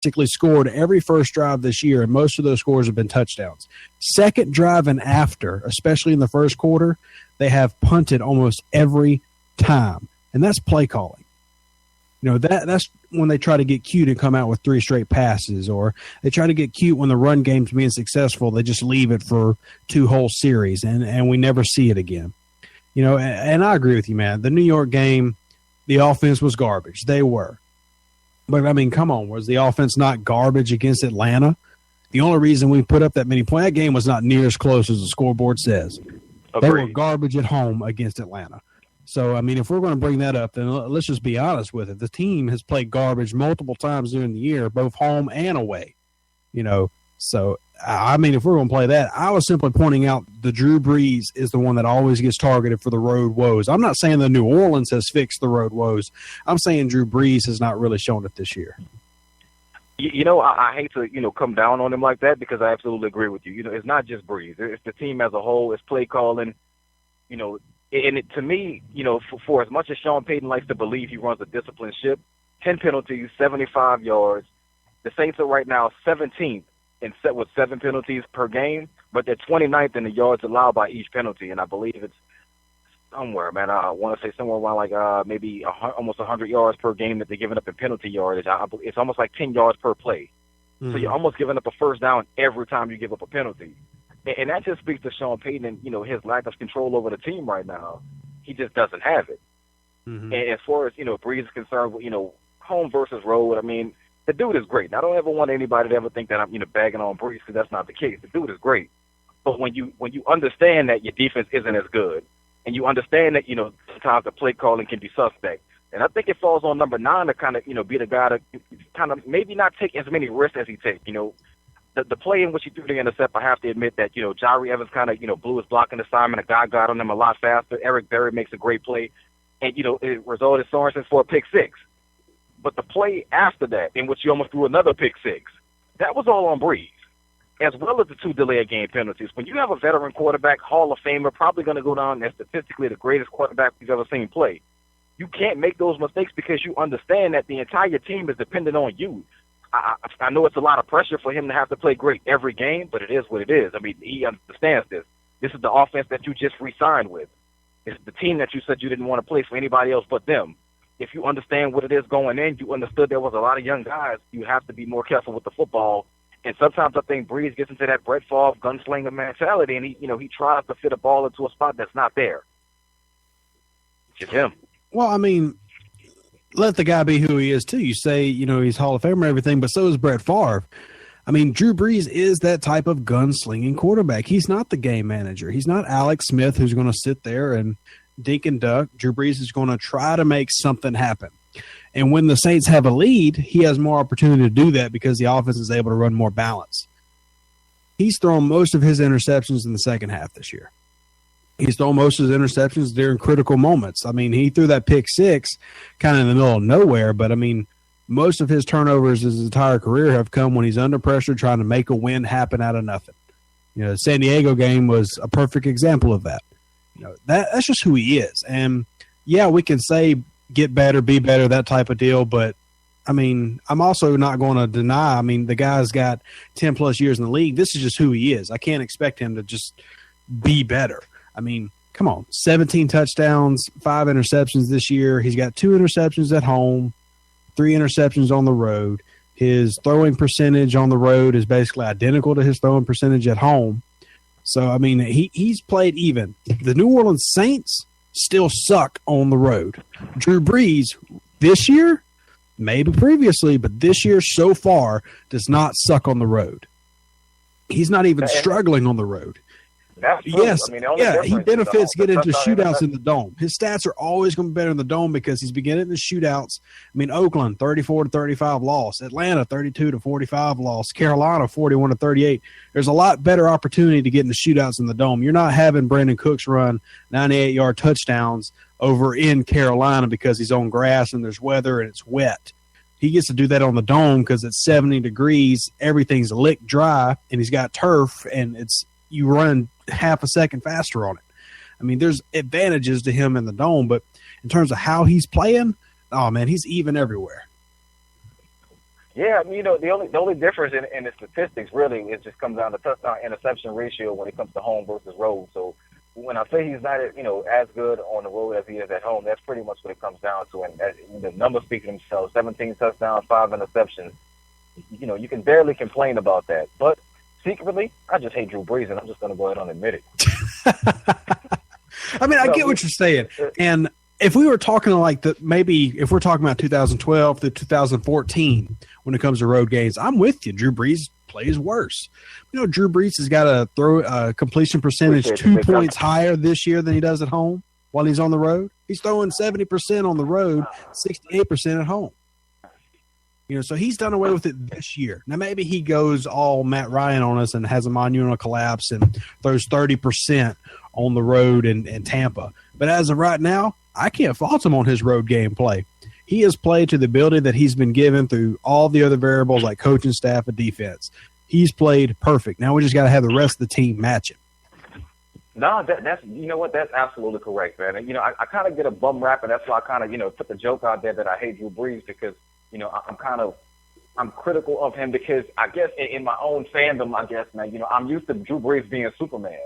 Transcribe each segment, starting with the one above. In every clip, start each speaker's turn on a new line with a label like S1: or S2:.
S1: basically scored every first drive this year, and most of those scores have been touchdowns. Second drive and after, especially in the first quarter, they have punted almost every time, and that's play calling. That's when they try to get cute and come out with 3 straight passes, or they try to get cute when the run game's being successful. They just leave it for 2 whole series, and we never see it again. And I agree with you, man. The New York game, the offense was garbage. They were. But, I mean, come on. Was the offense not garbage against Atlanta? The only reason we put up that many points, that game was not near as close as the scoreboard says.
S2: Agreed.
S1: They were garbage at home against Atlanta. So, I mean, if we're going to bring that up, then let's just be honest with it. The team has played garbage multiple times during the year, both home and away. So, I mean, if we're going to play that, I was simply pointing out the Drew Brees is the one that always gets targeted for the road woes. I'm not saying the New Orleans has fixed the road woes. I'm saying Drew Brees has not really shown it this year.
S2: I hate to, come down on him like that because I absolutely agree with you. It's not just Brees. It's the team as a whole. It's play calling, and to me, for as much as Sean Payton likes to believe he runs a disciplined ship, 10 penalties, 75 yards. The Saints are right now 17th and set with 7 penalties per game, but they're 29th in the yards allowed by each penalty, and I believe it's somewhere, man. I want to say somewhere around maybe almost 100 yards per game that they're giving up in penalty yardage. It's almost like 10 yards per play. Mm-hmm. So you're almost giving up a first down every time you give up a penalty. And that just speaks to Sean Payton and, his lack of control over the team right now. He just doesn't have it. Mm-hmm. And as far as, Brees is concerned, home versus road, I mean, the dude is great. Now, I don't ever want anybody to ever think that I'm, bagging on Brees because that's not the case. The dude is great. But when you understand that your defense isn't as good, and you understand that, sometimes the play calling can be suspect, and I think it falls on number 9 to kind of, be the guy to kind of maybe not take as many risks as he takes, The play in which he threw the intercept, I have to admit that, Jari Evans kind of, blew his blocking assignment. A guy got on him a lot faster. Eric Berry makes a great play. And, it resulted Sorensen for a pick 6. But the play after that, in which he almost threw another pick 6, that was all on Brees, as well as the 2 delay game penalties. When you have a veteran quarterback, Hall of Famer, probably going to go down as statistically the greatest quarterback we've ever seen play, you can't make those mistakes because you understand that the entire team is dependent on you. I know it's a lot of pressure for him to have to play great every game, but it is what it is. I mean, he understands this. This is the offense that you just re-signed with. It's the team that you said you didn't want to play for anybody else but them. If you understand what it is going in, you understood there was a lot of young guys. You have to be more careful with the football. And sometimes I think Brees gets into that Brett Favre gunslinger mentality, and he tries to fit a ball into a spot that's not there. It's just him.
S1: Well, I mean, let the guy be who he is, too. You say, he's Hall of Famer and everything, but so is Brett Favre. I mean, Drew Brees is that type of gunslinging quarterback. He's not the game manager. He's not Alex Smith who's going to sit there and dink and duck. Drew Brees is going to try to make something happen. And when the Saints have a lead, he has more opportunity to do that because the offense is able to run more balance. He's thrown most of his interceptions in the second half this year. He's thrown most of his interceptions during critical moments. I mean, he threw that pick 6 kind of in the middle of nowhere, but, I mean, most of his turnovers his entire career have come when he's under pressure trying to make a win happen out of nothing. The San Diego game was a perfect example of that. That's just who he is. And, yeah, we can say get better, be better, that type of deal, but, I mean, I'm also not going to deny, I mean, the guy's got 10-plus years in the league. This is just who he is. I can't expect him to just be better. I mean, come on, 17 touchdowns, 5 interceptions this year. He's got 2 interceptions at home, 3 interceptions on the road. His throwing percentage on the road is basically identical to his throwing percentage at home. So, I mean, he's played even. The New Orleans Saints still suck on the road. Drew Brees this year, maybe previously, but this year so far does not suck on the road. He's not even struggling on the road.
S2: That's true.
S1: Yes,
S2: I mean,
S1: he benefits getting into shootouts in the Dome. His stats are always going to be better in the Dome because he's beginning in the shootouts. I mean, Oakland, 34-35 loss. Atlanta, 32-45 loss. Carolina, 41-38. There's a lot better opportunity to get into shootouts in the Dome. You're not having Brandon Cooks run 98-yard touchdowns over in Carolina because he's on grass and there's weather and it's wet. He gets to do that on the Dome because it's 70 degrees, everything's licked dry, and he's got turf, and you run half a second faster on it. I mean, there's advantages to him in the Dome, but in terms of how he's playing, oh, man, he's even everywhere.
S2: Yeah, the only difference in the statistics really it just comes down to touchdown interception ratio when it comes to home versus road. So when I say he's not as good on the road as he is at home, that's pretty much what it comes down to. And the numbers speak for themselves: 17 touchdowns, 5 interceptions. You can barely complain about that. But secretly, I just hate Drew Brees, and I'm just going to go ahead and admit it.
S1: I mean, I get what you're saying, and if we were talking like maybe if we're talking about 2012 to 2014 when it comes to road games, I'm with you. Drew Brees plays worse. Drew Brees has got a completion percentage 2 points higher this year than he does at home while he's on the road. He's throwing 70% on the road, 68% at home. So he's done away with it this year. Now maybe he goes all Matt Ryan on us and has a monumental collapse and throws 30% on the road in Tampa. But as of right now, I can't fault him on his road game play. He has played to the ability that he's been given through all the other variables like coaching staff and defense. He's played perfect. Now we just got to have the rest of the team match him.
S2: No, that's that's absolutely correct, man. And, I kind of get a bum rap, and that's why I kind of put the joke out there that I hate Drew Brees because I'm critical of him because I guess in my own fandom, I guess man, I'm used to Drew Brees being Superman,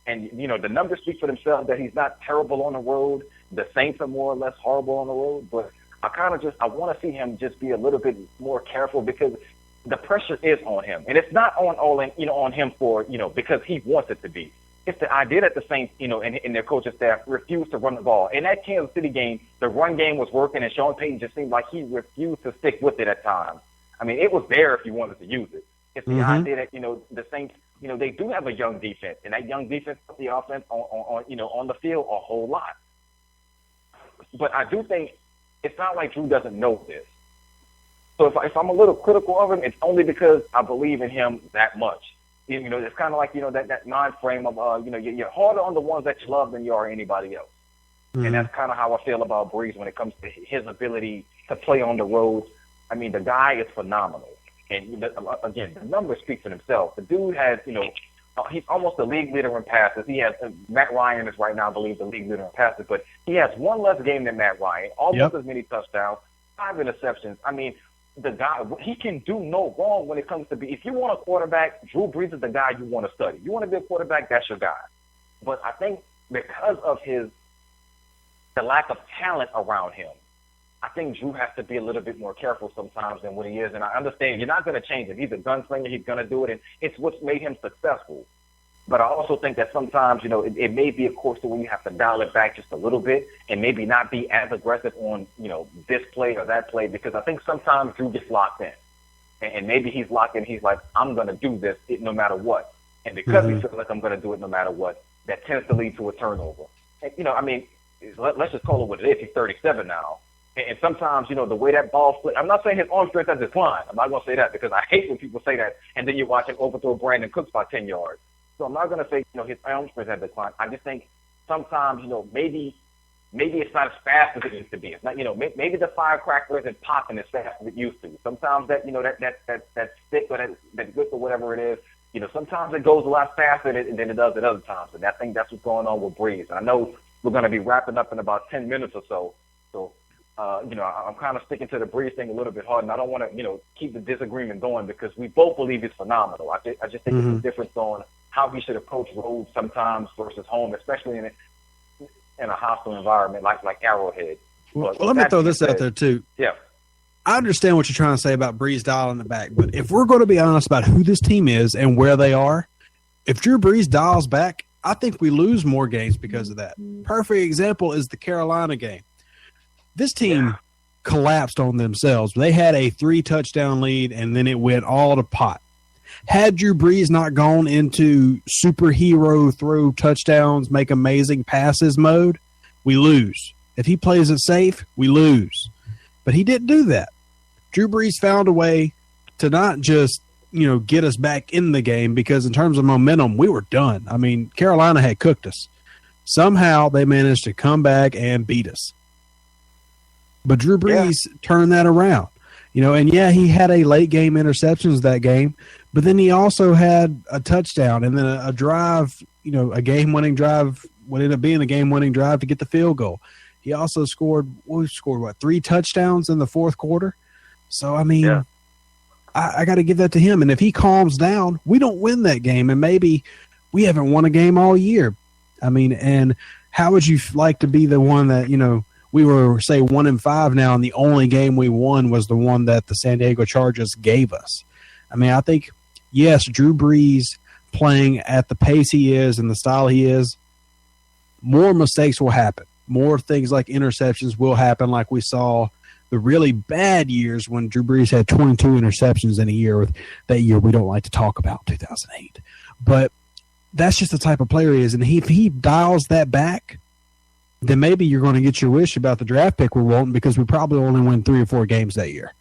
S2: and the numbers speak for themselves that he's not terrible on the road. The Saints are more or less horrible on the road, but I want to see him just be a little bit more careful because the pressure is on him, and it's not on him for because he wants it to be. It's the idea that the Saints, and their coaching staff refused to run the ball. In that Kansas City game, the run game was working, and Sean Payton just seemed like he refused to stick with it at times. I mean, it was there if you wanted to use it. It's the idea that the Saints, they do have a young defense, and that young defense puts the offense on the field a whole lot. But I do think it's not like Drew doesn't know this. So if I'm a little critical of him, it's only because I believe in him that much. It's kind of like, that mind frame of, you're harder on the ones that you love than you are anybody else. Mm-hmm. And that's kind of how I feel about Brees when it comes to his ability to play on the road. I mean, the guy is phenomenal. And, again, the numbers speak for themselves. The dude has, he's almost the league leader in passes. He has Matt Ryan is right now, I believe, the league leader in passes. But he has one less game than Matt Ryan, almost as many touchdowns, 5 interceptions. I mean, the guy, he can do no wrong when it comes to if you want a quarterback, Drew Brees is the guy you want to study. You want to be a quarterback, that's your guy. But I think because of the lack of talent around him, I think Drew has to be a little bit more careful sometimes than what he is. And I understand you're not going to change him. He's a gunslinger. He's going to do it. And it's what's made him successful. But I also think that sometimes, it may be a course to where you have to dial it back just a little bit and maybe not be as aggressive on, this play or that play, because I think sometimes Drew gets locked in. And maybe he's locked in. He's like, I'm going to do this no matter what. And because he feels like I'm going to do it no matter what, that tends to lead to a turnover. And, let's just call it what it is. He's 37 now. And sometimes, the way that ball flips, I'm not saying his arm strength has declined. I'm not going to say that because I hate when people say that. And then you watch him overthrow Brandon Cooks by 10 yards. So I'm not going to say, his arm strength has declined. I just think sometimes, maybe it's not as fast as it used to be. It's not, maybe the firecracker isn't popping as fast as it used to. Sometimes that stick or that grip or whatever it is, sometimes it goes a lot faster than it does at other times. And I think that's what's going on with Brees. And I know we're going to be wrapping up in about 10 minutes or so. So, I'm kind of sticking to the Brees thing a little bit hard, and I don't want to, keep the disagreement going because we both believe he's phenomenal. I just think there's a difference on how he should approach road sometimes versus home, especially in a hostile environment like Arrowhead.
S1: Well, let me throw this out there too.
S2: Yeah.
S1: I understand what you're trying to say about Brees dialing it back, but if we're going to be honest about who this team is and where they are, if Drew Brees dials back, I think we lose more games because of that. Perfect example is the Carolina game. This team collapsed on themselves. They had a 3-touchdown lead, and then it went all to pot. Had Drew Brees not gone into superhero throw touchdowns, make amazing passes mode, we lose. If he plays it safe, we lose. But he didn't do that. Drew Brees found a way to not just, get us back in the game because in terms of momentum, we were done. I mean, Carolina had cooked us. Somehow they managed to come back and beat us. But Drew Brees turned that around, and he had a late game interceptions that game, but then he also had a touchdown and then a drive, a game-winning drive, what ended up being a game-winning drive to get the field goal. He also scored 3 touchdowns in the fourth quarter. So, I mean, I got to give that to him. And if he calms down, we don't win that game. And maybe we haven't won a game all year. I mean, and how would you like to be the one that, we were, say, 1-5 now, and the only game we won was the one that the San Diego Chargers gave us? I mean, I think, yes, Drew Brees playing at the pace he is and the style he is, more mistakes will happen. More things like interceptions will happen, like we saw the really bad years when Drew Brees had 22 interceptions in a year. That year we don't like to talk about, 2008. But that's just the type of player he is. And if he dials that back, then maybe you're going to get your wish about the draft pick we're wanting, because we probably only win 3 or 4 games that year.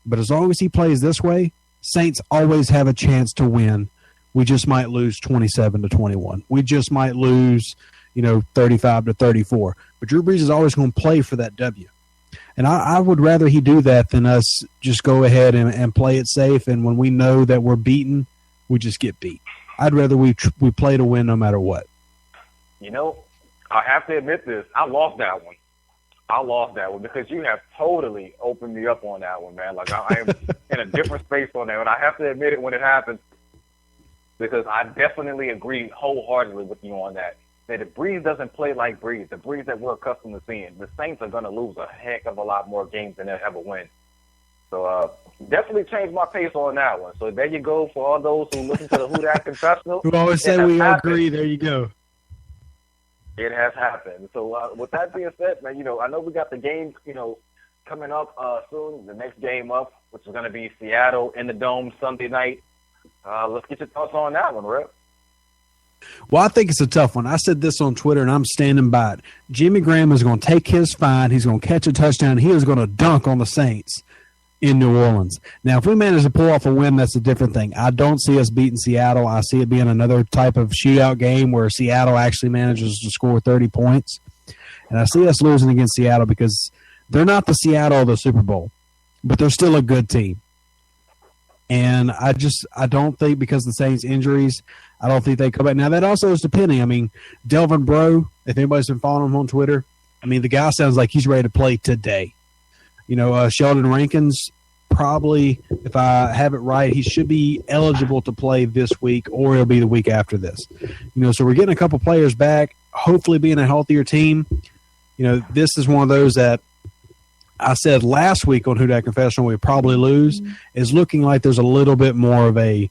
S1: But as long as he plays this way, Saints always have a chance to win. We just might lose 27-21. We just might lose, 35-34. But Drew Brees is always going to play for that W. And I would rather he do that than us just go ahead and play it safe. And when we know that we're beaten, we just get beat. I'd rather we play to win no matter what.
S2: I have to admit this. I lost that one because you have totally opened me up on that one, man. Like, I am in a different space on that. And I have to admit it when it happens, because I definitely agree wholeheartedly with you on that. That if Brees doesn't play like Brees, the Brees that we're accustomed to seeing, the Saints are going to lose a heck of a lot more games than they'll ever win. So definitely changed my pace on that one. So there you go for all those who listen to the Who Dat Confessional.
S1: Who always say we agree. There you go.
S2: It has happened. So with that being said, man, I know we got the game, coming up soon, the next game up, which is going to be Seattle in the Dome Sunday night. Let's get your thoughts on that one, Rip.
S1: Well, I think it's a tough one. I said this on Twitter, and I'm standing by it. Jimmy Graham is going to take his fine. He's going to catch a touchdown. He is going to dunk on the Saints in New Orleans. Now, if we manage to pull off a win, that's a different thing. I don't see us beating Seattle. I see it being another type of shootout game where Seattle actually manages to score 30 points. And I see us losing against Seattle because they're not the Seattle of the Super Bowl, but they're still a good team. And I don't think, because of the Saints' injuries, I don't think they come back. Now, that also is depending. I mean, Delvin Breaux, if anybody's been following him on Twitter, I mean, the guy sounds like he's ready to play today. Sheldon Rankins, probably, if I have it right, he should be eligible to play this week, or it'll be the week after this. So we're getting a couple players back, hopefully being a healthier team. This is one of those that I said last week on Who Dat Confessional we'd probably lose. Is looking like there's a little bit more of a,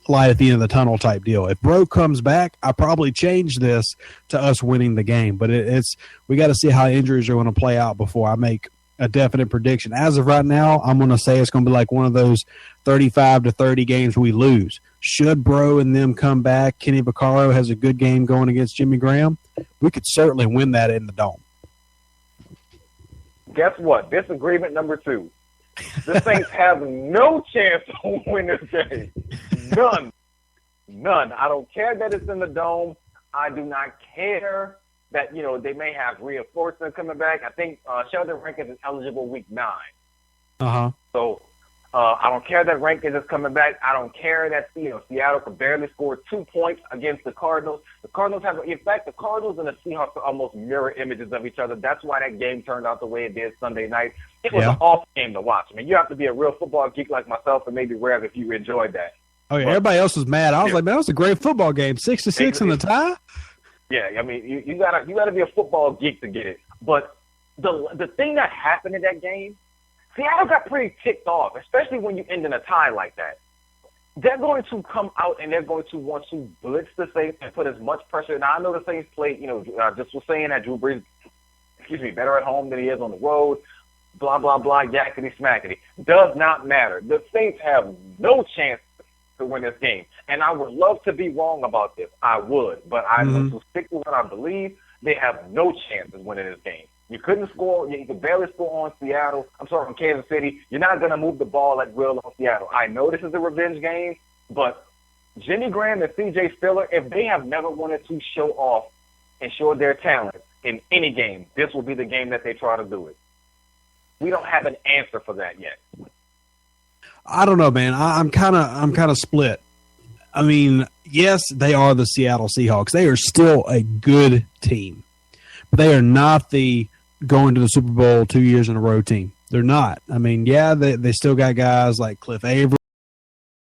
S1: light at the end of the tunnel type deal. If Bro comes back, I probably change this to us winning the game. But we got to see how injuries are going to play out before I make a definite prediction. As of right now, I'm going to say it's going to be like one of those 35-30 games we lose. Should Bro and them come back, Kenny Vaccaro has a good game going against Jimmy Graham, we could certainly win that in the Dome.
S2: Guess what? Disagreement number 2. The Saints have no chance to win this game. None. I don't care that it's in the Dome. I do not care that, they may have reinforcement coming back. I think Sheldon Rankins is eligible week 9.
S1: Uh-huh.
S2: So I don't care that Rankins is coming back. I don't care that, Seattle could barely score 2 points against the Cardinals. The Cardinals in fact, the Cardinals and the Seahawks are almost mirror images of each other. That's why that game turned out the way it did Sunday night. It was an awful game to watch. I mean, you have to be a real football geek like myself and maybe Rev if you enjoyed that.
S1: Oh, yeah, everybody else was mad. I was like, man, that was a great football game. 6-6 in the tie?
S2: Yeah, I mean, you gotta be a football geek to get it. But the thing that happened in that game, Seattle got pretty ticked off, especially when you end in a tie like that. They're going to come out and they're going to want to blitz the Saints and put as much pressure. Now, I know the Saints played, just was saying that Drew Brees, better at home than he is on the road, blah, blah, blah, yakety smackety. Does not matter. The Saints have no chance to win this game. And I would love to be wrong about this. I would. But I will stick to what I believe. They have no chance of winning this game. You couldn't score. You could barely score on Kansas City. You're not going to move the ball at will on Seattle. I know this is a revenge game, but Jimmy Graham and C.J. Spiller, if they have never wanted to show off and show their talent in any game, this will be the game that they try to do it. We don't have an answer for that yet.
S1: I don't know, man. I'm kind of split. I mean, yes, they are the Seattle Seahawks. They are still a good team, but they are not the going to the Super Bowl 2 years in a row team. They're not. I mean, yeah, they still got guys like Cliff Avril